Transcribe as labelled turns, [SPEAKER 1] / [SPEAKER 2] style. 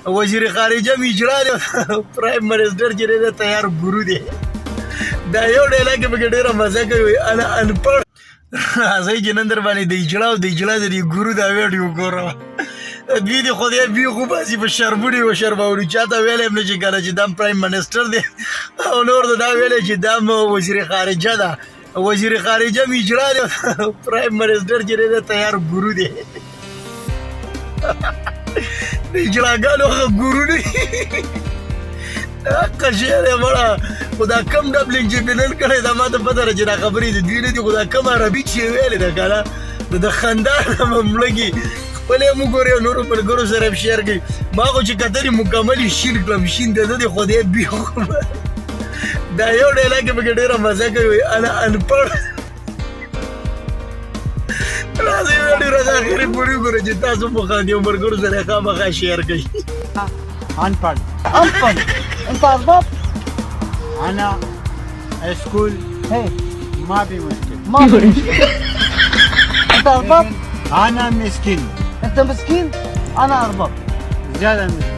[SPEAKER 1] وزیر خارجه مې اجرا دی پرایم منسټر چې دی د تیار ګورو دی دا یو ډیلاګ کې پکې ډېره مزه کوي انا انپړ راځئ چې نن در باندې د اجرا او د اجرا د دې ګورو دا ویډیو ګورم دوی د خدای بي خو باسي په شرمونې وشرمولو چاته ویلی هم نه چې کنه چې دا پرایم منسټر دی او نور دا ویلی چې دا وزیر خارجه ده وزیر خارجه مې اجرا دی پرایم منسټر چې دی د تیار ګورو دی د اجراګانو هغه ګورو نه حقه شی دی مړه خو دا کم ډبلنګ چې مې نن کړی دا ما ته پته ده چې دا خبرې د دوی نه دي خو دا کم عربي چې یې ویلې ده که نه د خندا نه به مړه کي خپلې هم وګورې او نورو ملګرو سره هم شیر کړي ما خو چې کتلې مکمل یې شین کړم شین د ده د خدای بي دا یو ډیلاګ کې پکې ډېره مزه کوي انا انپړ راځئ ویډیو راځه اخرې پورې وګورئ چې تاسو مو خاندي او ملګرو سره یې خامخا شیر کړئ
[SPEAKER 2] انپڑھ انت ارباب انا اسکول
[SPEAKER 3] هي
[SPEAKER 2] ما في مشكلة
[SPEAKER 3] ما في مشكلة. انت ارباب
[SPEAKER 2] انا مسكين
[SPEAKER 3] انت مسكين انا ارباب
[SPEAKER 2] زيادة مسكين